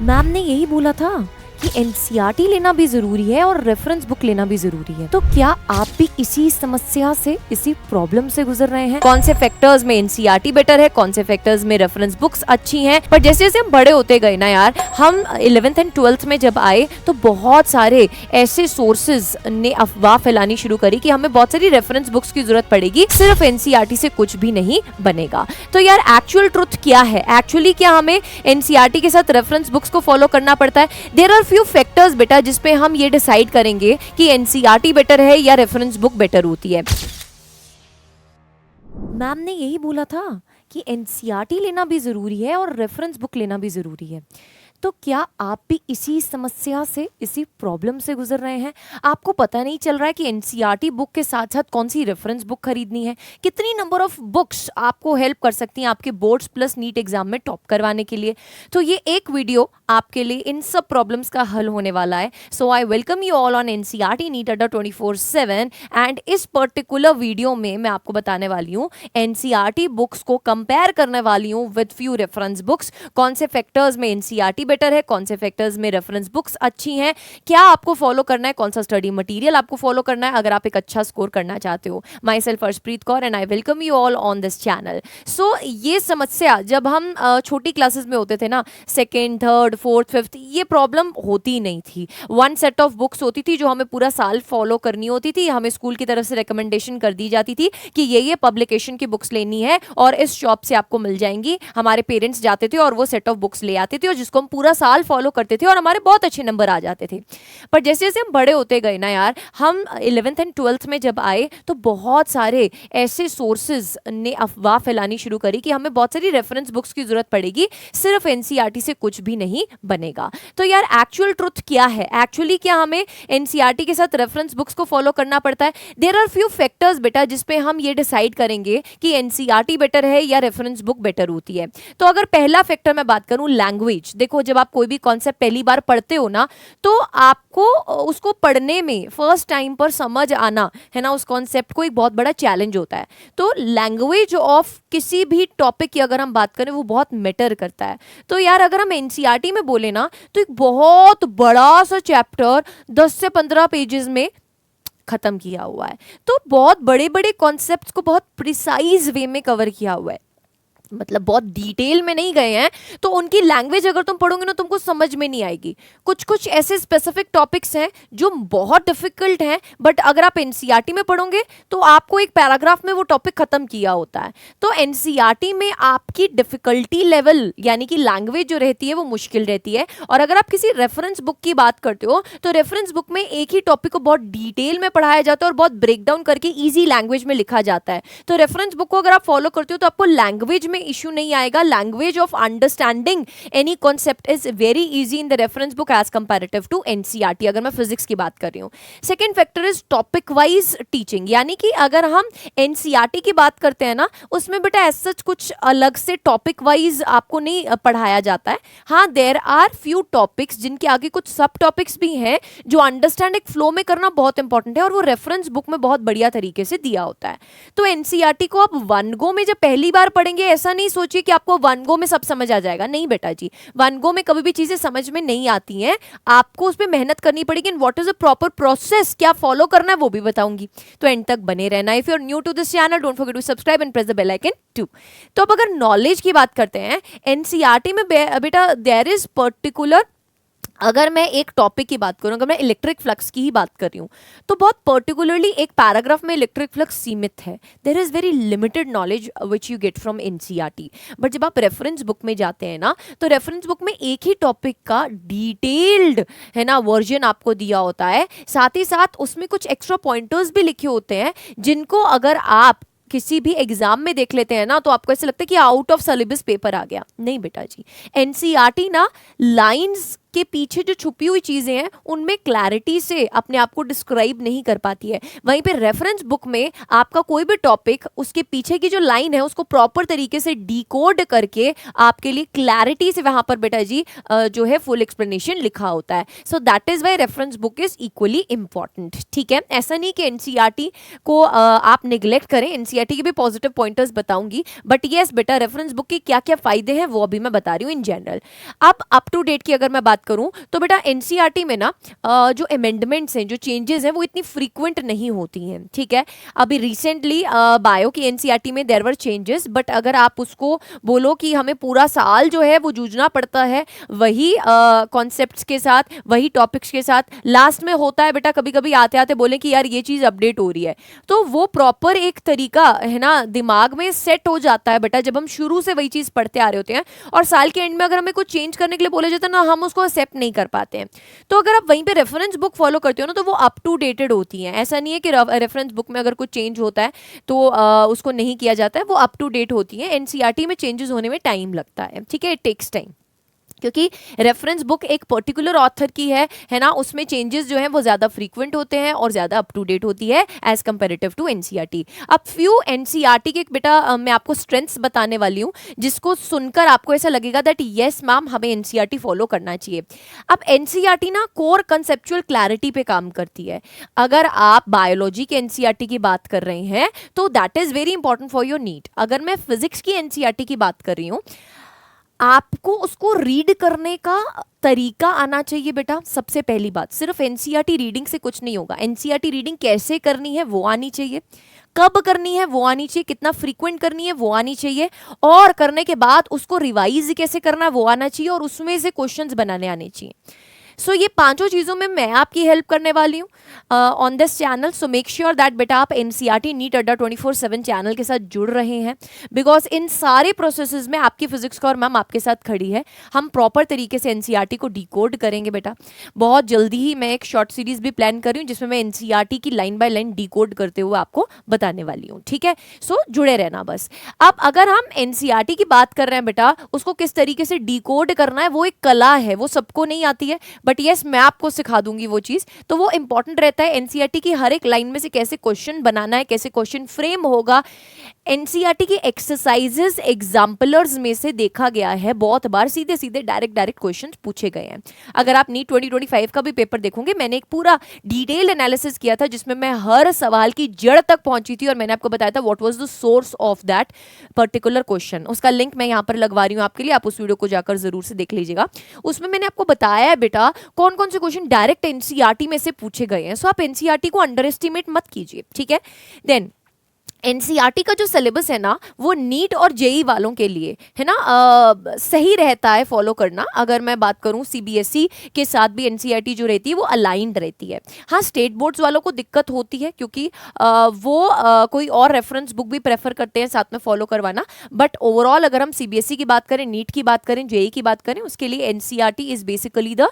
Ma'am ने यही बोला था कि एनसीईआरटी लेना भी जरूरी है और रेफरेंस बुक लेना भी जरूरी है। तो क्या आप भी इसी समस्या से, इसी प्रॉब्लम से गुजर रहे हैं? कौन से फैक्टर्स में एनसीईआरटी बेटर है, कौन से फैक्टर्स में रेफरेंस बुक्स अच्छी हैं? पर जैसे जैसे हम बड़े होते गए ना यार, हम 11th एंड 12th में जब आए तो बहुत सारे ऐसे सोर्सेज ने अफवाह फैलानी शुरू करी कि हमें बहुत सारी रेफरेंस बुक्स की जरूरत पड़ेगी, सिर्फ एनसीईआरटी से कुछ भी नहीं बनेगा। तो यार एक्चुअल ट्रुथ क्या है? एक्चुअली क्या हमें एनसीईआरटी के साथ रेफरेंस बुक्स को फॉलो करना पड़ता है? देयर आर फ्यू फैक्टर्स बेटा जिसपे हम ये डिसाइड करेंगे कि एनसीईआरटी बेटर है या रेफरेंस बुक बेटर होती है। मैम ने यही बोला था कि एनसीईआरटी लेना भी जरूरी है और रेफरेंस बुक लेना भी जरूरी है। तो क्या आप भी इसी समस्या से, इसी प्रॉब्लम से गुजर रहे हैं? आपको पता नहीं चल रहा है कि एनसीईआरटी बुक के साथ साथ कौन सी रेफरेंस बुक खरीदनी है? कितनी नंबर ऑफ बुक्स आपको हेल्प कर सकती हैं आपके बोर्ड्स प्लस नीट एग्जाम में टॉप करवाने के लिए? तो ये एक वीडियो आपके लिए इन सब प्रॉब्लम्स का हल होने वाला है। So I welcome you all on NCERT NEET Adda 24/7 and इस पर्टिकुलर वीडियो में मैं आपको बताने वाली हूँ एनसीईआरटी बुक्स को कंपेयर करने वाली हूँ विद फ्यू रेफरेंस बुक्स। कौन से फैक्टर्स में एनसीईआरटी बेटर है, कौन से फैक्टर्स में रेफरेंस बुक्स अच्छी हैं, क्या आपको फॉलो करना है, कौन सा स्टडी मटेरियल आपको फॉलो करना है अगर आप एक अच्छा स्कोर करना चाहते हो। Myself Arshpreet Kaur and I welcome you all on this channel. So ये समस्या जब हम छोटी क्लासेस में होते थे ना, सेकेंड, थर्ड, फोर्थ, फिफ्थ, ये प्रॉब्लम होती नहीं थी। वन सेट ऑफ बुक्स होती थी जो हमें पूरा साल फॉलो करनी होती थी। हमें स्कूल की तरफ से रिकमेंडेशन कर दी जाती थी कि ये पब्लिकेशन की बुक्स लेनी है और इस शॉप से आपको मिल जाएंगी। हमारे पेरेंट्स जाते थे और वो सेट ऑफ बुक्स ले आते थे और जिसको हम पूरा साल फॉलो करते थे और हमारे बहुत अच्छे नंबर आ जाते थे। पर जैसे जैसे हम बड़े होते गए ना यार, हम 11th एंड 12th में जब आए तो बहुत सारे ऐसे सोर्सेज ने अफवाह फैलानी शुरू करी कि हमें बहुत सारी रेफरेंस बुक्स की जरूरत पड़ेगी, सिर्फ एनसीईआरटी से कुछ भी नहीं बनेगा। तो यार एक्चुअल ट्रुथ क्या है? एक्चुअली क्या हमें एनसीईआरटी के साथ रेफरेंस बुक्स को फॉलो करना पड़ता है? देयर आर फ्यू फैक्टर्स बेटा जिसपे हम ये डिसाइड करेंगे कि एनसीईआरटी बेटर है या रेफरेंस बुक बेटर होती है। तो अगर पहला फैक्टर मैं बात करूं, लैंग्वेज। देखो, जब आप कोई भी कॉन्सेप्ट पहली बार पढ़ते हो ना, तो आपको उसको पढ़ने में फर्स्ट टाइम पर समझ आना है ना, उस कॉन्सेप्ट को एक बहुत बड़ा चैलेंज होता है। तो लैंग्वेज ऑफ किसी भी टॉपिक की अगर हम बात करें वो बहुत मैटर करता है। तो यार अगर हम एनसीईआरटी में बोले ना, तो एक बहुत बड़ा सा चैप्टर 10 से 15 पेजेस में खत्म किया हुआ है। तो बहुत बड़े बड़े कॉन्सेप्ट्स को बहुत प्रिसाइज वे में कवर किया हुआ है, मतलब बहुत डिटेल में नहीं गए हैं। तो उनकी लैंग्वेज अगर तुम पढ़ोगे ना, तुमको समझ में नहीं आएगी। कुछ कुछ ऐसे स्पेसिफिक टॉपिक्स हैं जो बहुत डिफिकल्ट हैं, बट अगर आप एनसीईआरटी में पढ़ोगे तो आपको एक पैराग्राफ में वो टॉपिक खत्म किया होता है। तो एनसीईआरटी में आपकी डिफिकल्टी लेवल यानी कि लैंग्वेज जो रहती है वो मुश्किल रहती है। और अगर आप किसी रेफरेंस बुक की बात करते हो तो रेफरेंस बुक में एक ही टॉपिक को बहुत डिटेल में पढ़ाया जाता है और बहुत ब्रेक डाउन करके ईजी लैंग्वेज में लिखा जाता है। तो रेफरेंस बुक को अगर आप फॉलो करते हो तो आपको लैंग्वेज में इश्यू नहीं आएगा। Language of understanding any concept is very easy in the reference book as comparative to NCERT, अगर मैं फिजिक्स की बात कर रही हूं। Second factor is topic wise teaching, यानी कि अगर हम एनसीईआरटी की बात करते हैं ना, उसमें बेटा ऐसा सच कुछ अलग से टॉपिक वाइज आपको नहीं पढ़ाया जाता है। हाँ, देयर आर फ्यू टॉपिक्स जिनके आगे कुछ सब टॉपिक्स भी हैं जो अंडरस्टैंड एक फ्लो में करना बहुत इंपॉर्टेंट है और वो रेफरेंस बुक में बहुत बढ़िया तरीके से दिया होता है। तो एनसीईआरटी को आप वन गो में जब पहली बार पढ़ेंगे, ऐसा नहीं सोचिए कि आपको वन गो में सब समझ आ जाएगा। नहीं बेटा जी, वन गो में कभी भी चीजें समझ में नहीं आती हैं, आपको उस पर मेहनत करनी पड़ेगी। And what is the proper process, क्या फॉलो करना है वो भी बताऊंगी, तो एंड तक बने रहना। If you are new to this channel, don't forget to subscribe and press the bell icon too. तो अब अगर नॉलेज की बात करते हैं, एनसीईआरटी में बेटा देयर इज पर्टिकुलर, अगर मैं एक टॉपिक की बात करूं, अगर मैं इलेक्ट्रिक फ्लक्स की ही बात कर रही हूं, तो बहुत पर्टिकुलरली एक पैराग्राफ में इलेक्ट्रिक फ्लक्स सीमित है। There is very limited knowledge which you get from NCERT. But जब आप रेफरेंस बुक में जाते हैं ना, तो रेफरेंस बुक में एक ही टॉपिक का डिटेल्ड है ना वर्जन आपको दिया होता है। साथ ही साथ उसमें कुछ एक्स्ट्रा पॉइंटर्स भी लिखे होते हैं जिनको अगर आप किसी भी एग्जाम में देख लेते हैं ना, तो आपको ऐसा लगता है कि आउट ऑफ सिलेबस पेपर आ गया। नहीं बेटा जी, एनसीईआरटी ना लाइंस के पीछे जो छुपी हुई चीजें हैं उनमें क्लैरिटी से अपने आप को डिस्क्राइब नहीं कर पाती है। वहीं पे रेफरेंस बुक में आपका कोई भी टॉपिक, उसके पीछे की जो लाइन है उसको प्रॉपर तरीके से डिकोड करके आपके लिए क्लैरिटी से वहां पर बेटा जी जो है फुल एक्सप्लेनेशन लिखा होता है। So that is why reference book is equally important. ठीक है, ऐसा नहीं कि एनसीईआरटी को आप निगलेक्ट करें, एनसीईआरटी के भी पॉजिटिव पॉइंटर्स बताऊंगी, बट यस बेटा रेफरेंस बुक के क्या क्या फायदे हैं वो अभी मैं बता रही हूँ इन जनरल। अब अप टू डेट की अगर मैं बात करूं तो बेटा एनसीईआरटी में ना जो अमेंडमेंट्स हैं, जो चेंजेस हैं वो इतनी फ्रीक्वेंट नहीं होती हैं। ठीक है, अभी रिसेंटली बायो की एनसीईआरटी में देयर वर चेंजेस, बट अगर आप उसको बोलो कि हमें पूरा साल जो है वो जूझना पड़ता है वही कॉन्सेप्ट्स के साथ, वही टॉपिक्स के साथ, लास्ट में होता है बेटा कभी कभी आते आते बोले कि यार ये चीज अपडेट हो रही है, तो वो प्रॉपर एक तरीका है ना दिमाग में सेट हो जाता है बेटा जब हम शुरू से वही चीज पढ़ते आ रहे होते हैं, और साल के एंड में अगर हमें कुछ चेंज करने के लिए बोले जाता है ना हम उसको एक्सेप्ट नहीं कर पाते हैं। तो अगर आप वहीं पे रेफरेंस बुक फॉलो करते हो ना तो वो अप टू डेटेड होती हैं। ऐसा नहीं है कि रेफरेंस बुक में अगर कुछ चेंज होता है तो उसको नहीं किया जाता है, वो अप टू डेट होती है। एनसीईआरटी में चेंजेस होने में टाइम लगता है। ठीक है, इट टेक्स टाइम, क्योंकि रेफरेंस बुक एक पर्टिकुलर ऑथर की है ना, उसमें चेंजेस जो हैं वो ज़्यादा फ्रीक्वेंट होते हैं और ज़्यादा अप टू डेट होती है एज कंपेरेटिव टू एनसीईआरटी। अब फ्यू एनसीईआरटी के बेटा मैं आपको स्ट्रेंथ्स बताने वाली हूँ जिसको सुनकर आपको ऐसा लगेगा दैट यस मैम हमें एनसीईआरटी फॉलो करना चाहिए। अब एनसीईआरटी ना कोर कंसेप्चुअल क्लैरिटी पे काम करती है। अगर आप बायोलॉजी के एनसीईआरटी की बात कर रहे हैं तो that is very important for your need. अगर मैं फिजिक्स की एनसीईआरटी की बात कर रही हूँ, आपको उसको रीड करने का तरीका आना चाहिए बेटा। सबसे पहली बात, सिर्फ एनसीईआरटी रीडिंग से कुछ नहीं होगा। एनसीईआरटी रीडिंग कैसे करनी है वो आनी चाहिए, कब करनी है वो आनी चाहिए, कितना फ्रीक्वेंट करनी है वो आनी चाहिए, और करने के बाद उसको रिवाइज कैसे करना है वो आना चाहिए, और उसमें से क्वेश्चंस बनाने आने चाहिए। सो ये पांचों चीज़ों में मैं आपकी हेल्प करने वाली हूँ on this channel. So make sure that बेटा आप एनसीईआरटी नीट अड्डा 24/7 चैनल के साथ जुड़ रहे हैं, बिकॉज इन सारे प्रोसेसेस में आपकी फिजिक्स का और मैम आपके साथ खड़ी है। हम प्रॉपर तरीके से एनसीईआरटी को डिकोड करेंगे बेटा। बहुत जल्दी ही मैं एक शॉर्ट सीरीज भी प्लान कर रही हूँ जिसमें मैं एनसीईआरटी की लाइन बाय लाइन डिकोड करते हुए आपको बताने वाली हूँ। ठीक है, सो जुड़े रहना बस। अब अगर हम एनसीईआरटी की बात कर रहे हैं बेटा, उसको किस तरीके से डिकोड करना है वो एक कला है, वो सबको नहीं आती है, बट यस मैं आपको सिखा दूंगी वो चीज। तो वो इंपॉर्टेंट रहता है एनसीईआरटी की हर एक लाइन में से कैसे क्वेश्चन बनाना है, कैसे क्वेश्चन फ्रेम होगा। एनसीईआरटी की एक्सरसाइजेस एग्जाम्पलर्स में से देखा गया है बहुत बार सीधे सीधे डायरेक्ट क्वेश्चन पूछे गए हैं। अगर आप नीट 2025 का भी पेपर देखोगे, मैंने एक पूरा डिटेल एनालिसिस किया था जिसमें मैं हर सवाल की जड़ तक पहुंची थी और मैंने आपको बताया था what was the source of that particular question. उसका लिंक मैं यहाँ पर लगवा रही हूँ आपके लिए, आप उस वीडियो को जाकर जरूर से देख लीजिएगा। उसमें मैंने आपको बताया है बेटा कौन कौन से क्वेश्चन डायरेक्ट एनसीईआरटी में से पूछे गए हैं। सो आप एनसीईआरटी को अंडर एस्टिमेट मत कीजिए। ठीक है, देन एनसीईआरटी का जो सिलेबस है ना वो नीट और जेई वालों के लिए है ना सही रहता है फॉलो करना। अगर मैं बात करूं सीबीएसई के साथ भी एनसीईआरटी जो रहती है वो अलाइंड रहती है। हाँ, स्टेट बोर्ड्स वालों को दिक्कत होती है क्योंकि वो कोई और रेफरेंस बुक भी प्रेफर करते हैं साथ में फॉलो करवाना, बट ओवरऑल अगर हम सीबीएसई की बात करें, नीट की बात करें, जेई की बात करें, उसके लिए एनसीईआरटी इज बेसिकली द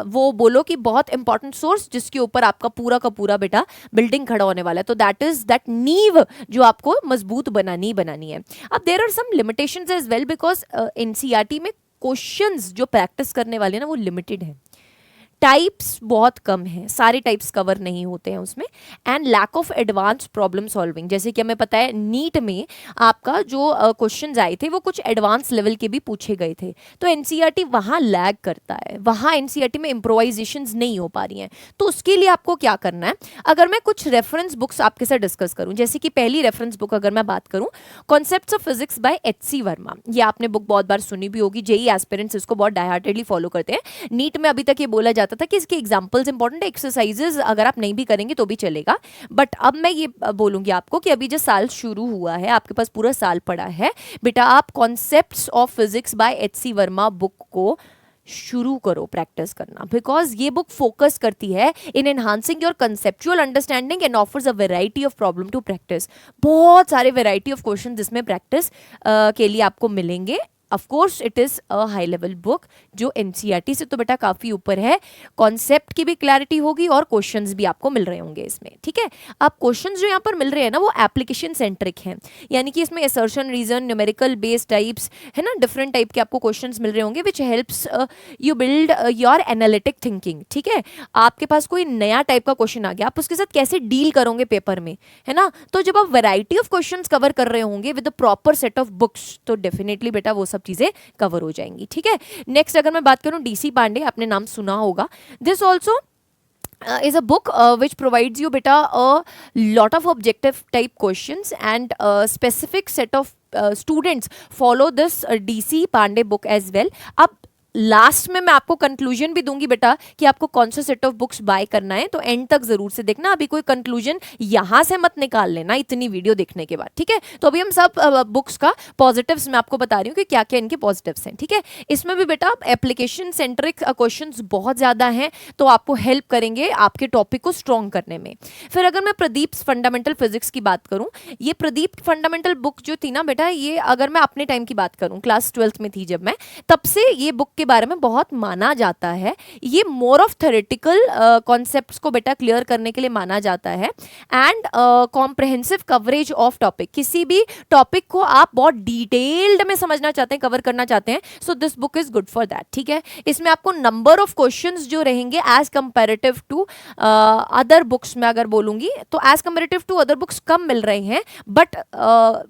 वो बोलो कि बहुत इंपॉर्टेंट सोर्स जिसके ऊपर आपका पूरा का पूरा बेटा बिल्डिंग खड़ा होने वाला है। तो दैट इज दैट नीव जो आपको मजबूत बनानी है। अब there are some limitations as well, because NCERT में क्वेश्चंस जो प्रैक्टिस करने वाले ना वो लिमिटेड है, टाइप्स बहुत कम है, सारे टाइप्स कवर नहीं होते हैं उसमें, and lack of advance problem solving. जैसे कि हमें पता है नीट में आपका जो क्वेश्चंस आए थे वो कुछ एडवांस लेवल के भी पूछे गए थे, तो एनसीईआरटी वहाँ लैग करता है, वहाँ एनसीईआरटी में इम्प्रोवाइजेशंस नहीं हो पा रही हैं। तो उसके लिए आपको क्या करना है, अगर मैं कुछ रेफरेंस बुक्स आपके साथ डिस्कस करूँ, जैसे कि पहली रेफरेंस बुक अगर मैं बात करूँ, concepts of physics by HC. Verma, ये आपने बुक बहुत बार सुनी भी होगी, जेई एस्पिरेंट्स इसको बहुत डायहार्टेडली फॉलो करते हैं। नीट में अभी तक ये बोला जाता था कि इसके एग्जांपल्स इंपॉर्टेंट है, एक्सरसाइजेस अगर आप नहीं भी करेंगे तो भी चलेगा, बट अब मैं ये बोलूंगी आपको कि अभी जो साल शुरू हुआ है, आपके पास पूरा साल पड़ा है बेटा, आप concepts of physics by HC. Verma book को शुरू करो प्रैक्टिस करना, बिकॉज ये बुक फोकस करती है in enhancing your conceptual understanding and offers a variety of problem to practice. बहुत सारे वेराइटी ऑफ क्वेश्चन जिसमें प्रैक्टिस के लिए आपको मिलेंगे of course it is a high level book जो एनसीईआरटी से तो बेटा काफ़ी ऊपर है, कॉन्सेप्ट की भी क्लैरिटी होगी और क्वेश्चंस भी आपको मिल रहे होंगे इसमें, ठीक है। अब क्वेश्चंस जो यहाँ पर मिल रहे हैं ना वो एप्लीकेशन सेंट्रिक हैं, यानी कि इसमें assertion, reason, numerical based types है ना, डिफरेंट टाइप के आपको क्वेश्चंस मिल रहे होंगे which helps you build your analytic thinking, ठीक है। आपके पास कोई नया टाइप का क्वेश्चन आ गया, आप उसके साथ कैसे डील करोगे पेपर में, है ना। तो जब आप वैरायटी ऑफ क्वेश्चंस कवर कर रहे होंगे with the proper set of books तो डेफिनेटली बेटा वो सब चीजें कवर हो जाएंगी, ठीक है। नेक्स्ट अगर मैं बात करूं डीसी पांडे, आपने नाम सुना होगा, this also is a book which provides you beta a lot of objective type questions and a specific set of students follow this DC Pandey book as well. अब लास्ट में मैं आपको कंक्लूजन भी दूंगी बेटा कि आपको कौन सा सेट ऑफ बुक्स बाय करना है, तो एंड तक जरूर से देखना, अभी कोई कंक्लूजन यहां से मत निकाल लेना इतनी वीडियो देखने के बाद, ठीक है। तो अभी हम सब बुक्स का पॉजिटिव्स मैं आपको बता रही हूँ कि क्या क्या इनके पॉजिटिव्स हैं, ठीक है। इसमें भी बेटा एप्लीकेशन सेंट्रिक क्वेश्चंस बहुत ज्यादा हैं तो आपको हेल्प करेंगे आपके टॉपिक को स्ट्रॉन्ग करने में। फिर अगर मैं प्रदीप फंडामेंटल फिजिक्स की बात करूं, ये प्रदीप फंडामेंटल बुक जो थी ना बेटा, ये अगर मैं अपने टाइम की बात करूं, क्लास 12th में थी जब मैं, तब से ये बुक के बारे में बहुत माना जाता है। ये मोर ऑफ थ्योरेटिकल कॉन्सेप्ट्स को बेटा क्लियर करने के लिए माना जाता है and comprehensive coverage of topic, किसी भी टॉपिक को आप बहुत डिटेल्ड में समझना चाहते हैं, कवर करना चाहते हैं, so this book is good for that, ठीक है। इसमें आपको नंबर ऑफ क्वेश्चंस जो रहेंगे as comparative to other books में अगर बोलूंगी तो as comparative to other books कम मिल रहे हैं, but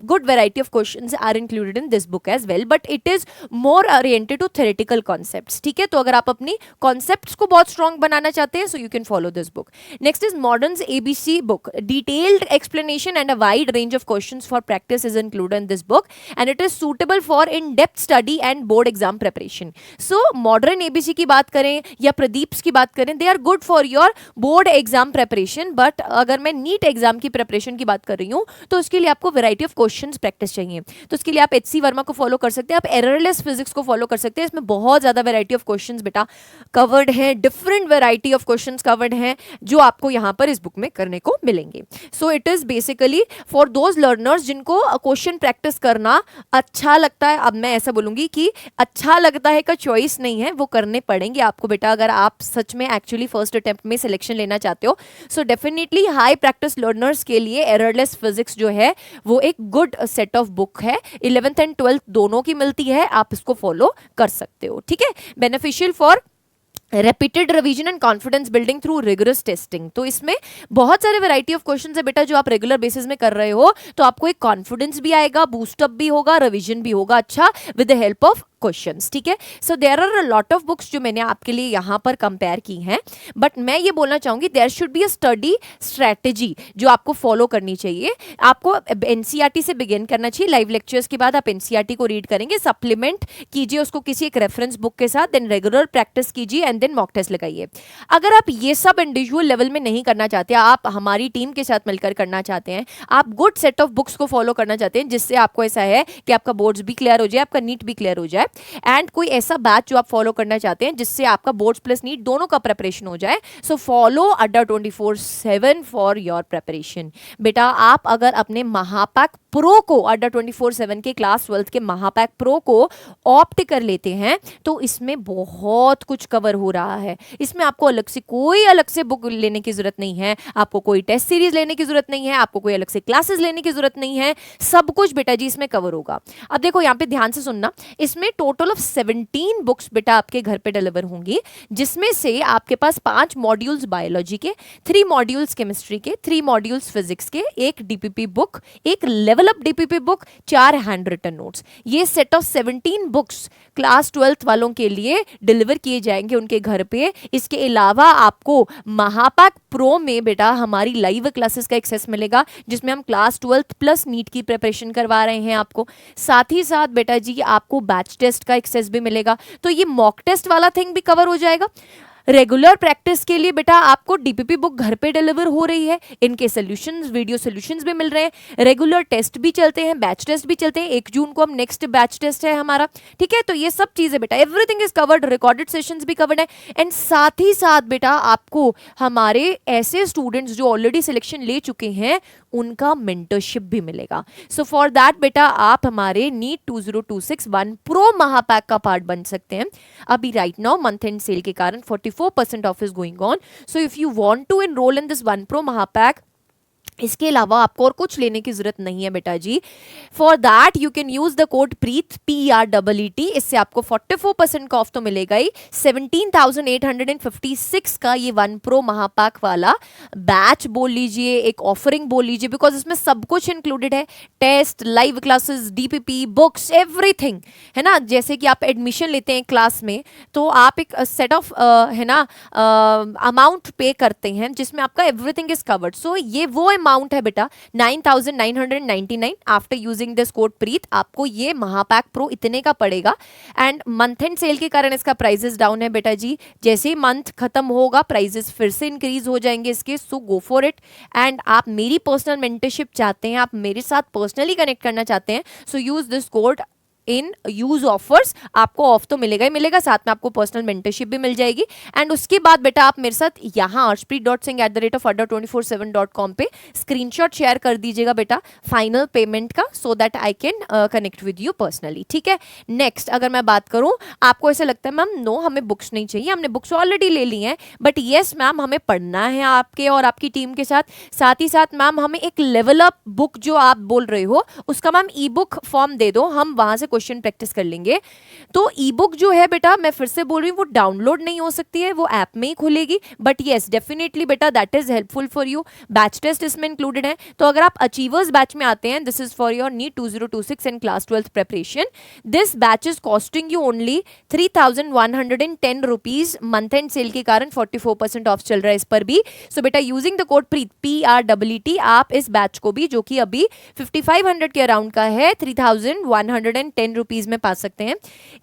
good variety of questions are included in this book as well, but it is more oriented to theoretical concepts, ठीक है। तो अगर आप अपनी कॉन्सेप्ट्स को बहुत स्ट्रॉन्ग बनाना चाहते हैं so you can follow this book. Next is Modern's ABC book, detailed explanation and a wide range of questions for practice is included in this book and it is suitable for in depth study and board exam preparation. So Modern ABC की बात करें या प्रदीप्स की बात करें, they are good for your board exam preparation, but अगर मैं NEET exam की प्रिपरेशन की बात कर रही हूँ तो उसके लिए आपको वेराइटी ऑफ क्वेश्चंस प्रैक्टिस चाहिए, तो उसके लिए आप एचसी वर्मा को फॉलो कर सकते हैं, आप एररलेस फिजिक्स को फॉलो कर सकते हैं। इसमें बहुत ज्यादा वैरायटी ऑफ क्वेश्चंस बेटा कवर्ड हैं, different variety of questions covered हैं जो आपको यहां पर इस बुक में करने को मिलेंगे। So it is basically for those learners जिनको क्वेश्चन प्रैक्टिस करना अच्छा लगता है। अब मैं ऐसा बोलूंगी कि अच्छा लगता है का चॉइस नहीं है, वो करने पड़ेंगे आपको बेटा अगर आप सच में एक्चुअली फर्स्ट अटेम्प्ट में सिलेक्शन लेना चाहते हो। So definitely high practice learners के लिए एररलेस फिजिक्स जो है वो एक गुड सेट ऑफ बुक है, 11th एंड 12th दोनों की मिलती है, आप इसको फॉलो कर सकते हो, ठीक है। Beneficial for repeated revision and confidence building through rigorous testing, तो इसमें बहुत सारे वैरायटी ऑफ क्वेश्चंस है बेटा जो आप रेगुलर बेसिस में कर रहे हो, तो आपको एक कॉन्फिडेंस भी आएगा, बूस्टअप भी होगा, रिवीजन भी होगा अच्छा with the help of questions, ठीक है। So there are a lot of books जो मैंने आपके लिए यहाँ पर कंपेयर की हैं, बट मैं ये बोलना चाहूंगी there should be a study strategy जो आपको फॉलो करनी चाहिए। आपको एनसीईआरटी से बिगिन करना चाहिए, लाइव लेक्चर्स के बाद आप एनसीईआरटी को रीड करेंगे, सप्लीमेंट कीजिए उसको किसी एक रेफरेंस बुक के साथ, देन रेगुलर प्रैक्टिस कीजिए एंड देन मॉक टेस्ट लगाइए। अगर आप ये सब इंडिविजुअल लेवल में नहीं करना चाहते, आप हमारी टीम के साथ मिलकर करना चाहते हैं, आप गुड सेट ऑफ बुक्स को फॉलो करना चाहते हैं जिससे आपको ऐसा है कि आपका बोर्ड्स भी क्लियर हो जाए, आपका नीट भी क्लियर हो जाए, एंड कोई ऐसा बैच जो आप फॉलो करना चाहते हैं जिससे आपका बोर्ड्स प्लस नीट दोनों का प्रिपरेशन हो जाए, सो फॉलो अड्डा 24/7 फॉर योर प्रिपरेशन। बेटा आप अगर अपने महापैक प्रो को अड्डा 24/7 के क्लास 12th के महापैक प्रो को ऑप्ट कर लेते हैं तो इसमें बहुत कुछ कवर हो रहा है। इसमें आपको कोई अलग से बुक लेने की जरूरत नहीं है, आपको कोई टेस्ट सीरीज लेने की जरूरत नहीं है, आपको कोई अलग से क्लासेस लेने की जरूरत नहीं है, सब कुछ बेटा जी इसमें कवर होगा। अब देखो यहाँ पे ध्यान से सुनना, इसमें टोटल ऑफ 17 बुक्स बेटा आपके घर पे डिलीवर होंगी, जिसमें से आपके पास 5 मॉड्यूल्स बायोलॉजी के, 3 मॉड्यूल्स केमिस्ट्री के, 3 मॉड्यूल्स फिजिक्स के, एक डीपीपी बुक, एक level up DPP book, 4 handwritten notes. ये set of 17 books class 12th वालों के लिए डिलीवर किए जाएंगे उनके घर पे। इसके अलावा आपको महापैक प्रो में बेटा हमारी लाइव क्लासेस का एक्सेस मिलेगा जिसमें हम क्लास 12th प्लस नीट की प्रिपरेशन करवा रहे हैं आपको। साथ ही साथ बेटा जी आपको बैच टेस्ट का एक्सेस भी मिलेगा, तो ये मॉक टेस्ट वाला थिंग भी कवर हो जाएगा। रेगुलर प्रैक्टिस के लिए बेटा आपको डीपीपी बुक घर पे डिलीवर हो रही है, इनके सॉल्यूशंस, वीडियो सॉल्यूशंस भी मिल रहे हैं, रेगुलर टेस्ट भी चलते हैं, बैच टेस्ट भी चलते हैं। 1 जून को हम नेक्स्ट बैच टेस्ट है हमारा, ठीक है। तो ये सब चीजें बेटा everything is covered, recorded sessions भी कवर्ड है, एंड साथ ही साथ बेटा आपको हमारे ऐसे स्टूडेंट्स जो ऑलरेडी सिलेक्शन ले चुके हैं उनका मेंटरशिप भी मिलेगा। सो फॉर दैट बेटा आप हमारे नीट 2026 वन प्रो महापैक का पार्ट बन सकते हैं। अभी right now month end sale के कारण 44% off is going on. So if you want to enroll in this one pro महापैक, इसके अलावा आपको और कुछ लेने की जरूरत नहीं है बेटा जी। For that you can use the code Preet PREET। इससे आपको 44% का ऑफ तो मिलेगा ही। 17,856 का ये वन प्रो महापैक वाला बैच बोल लीजिए, एक ऑफरिंग बोल लीजिए, बिकॉज इसमें सब कुछ इंक्लूडेड है। Test, live classes, DPP, books, everything है ना। जैसे कि आप एडमिशन लेते हैं क्लास में तो आप एक सेट ऑफ है ना अमाउंट पे करते हैं जिसमें आपका एवरीथिंग इज कवर्ड। सो ये वो अमाउंट है बेटा 9,999। आफ्टर यूजिंग दिस कोड प्रीत आपको ये महापैक प्रो इतने का पड़ेगा। एंड मंथ एंड सेल के कारण इसका प्राइसेस डाउन है बेटा जी। जैसे ही मंथ खत्म होगा प्राइसेस फिर से इंक्रीज हो जाएंगे इसके। सो गो फॉर इट। एंड आप मेरी पर्सनल मेंटरशिप चाहते हैं, आप मेरे साथ पर्सनली कनेक्ट करना चाहते हैं, so use this code in use offers. आपको ऑफ तो मिलेगा ही मिलेगा, साथ में आपको पर्सनल मेंटरशिप भी मिल जाएगी। एंड उसके बाद बेटा आप मेरे साथ यहाँ arshpreet.singh@adda24/7.com पे स्क्रीनशॉट शेयर कर दीजिएगा बेटा फाइनल पेमेंट का, so that I can connect with you personally. ठीक है। नेक्स्ट अगर मैं बात करूं, आपको ऐसा लगता है मैम नो हमें बुक्स नहीं चाहिए, हमने बुक्स ऑलरेडी ले ली हैं, बट येस मैम हमें पढ़ना है आपके और आपकी टीम के साथ। साथ ही साथ मैम हमें एक लेवल अप बुक जो आप बोल रहे हो उसका मैम ई बुक फॉर्म दे दो, हम वहां से क्वेश्चन प्रैक्टिस कर लेंगे। तो ई बुक जो है बेटा मैं फिर से बोल रही हूँ वो डाउनलोड नहीं हो सकती है, वो ऐप में ही खुलेगी। बट येस डेफिनेटली बेटा that is helpful for you. Batch test इसमें इंक्लूडेड है। तो अगर आप अचीवर्स बैच में आते हैं, this is for your NEET 2026 and class 12th preparation. This batch is costing you only 3,110 rupees. Month end sale के कारण 44% ऑफ चल रहा है इस पर भी। सो बेटा using the code Preet PREET आप इस बैच को भी, जो कि अभी 5500 के अराउंड का है, 3,110 रुपीज में पा सकते हैं।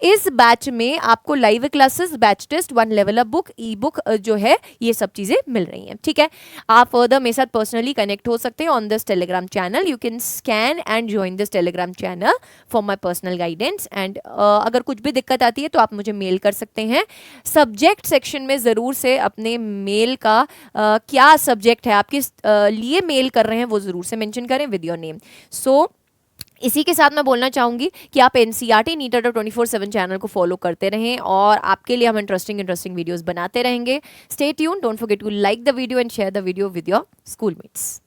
इस बैच में आपको live classes, batch test, one level up book, e book जो है ये सब चीजें मिल रही हैं। ठीक है। आप फर्दर मेरे साथ पर्सनली कनेक्ट हो सकते हैं on this Telegram channel. You can scan and join this Telegram channel for my personal guidance. And अगर कुछ भी दिक्कत आती है तो आप मुझे मेल कर सकते हैं। सब्जेक्ट सेक्शन में जरूर से अपने मेल का क्या सब्जेक्ट है, आप किस लिए मेल कर रहे हैं वो जरूर से मेंशन करें विद योर नेम। सो इसी के साथ मैं बोलना चाहूंगी कि आप NCERT नीट अड्डा 24/7 चैनल को फॉलो करते रहें और आपके लिए हम इंटरेस्टिंग वीडियोस बनाते रहेंगे। Stay tune, don't forget to like the video and share the video with your schoolmates.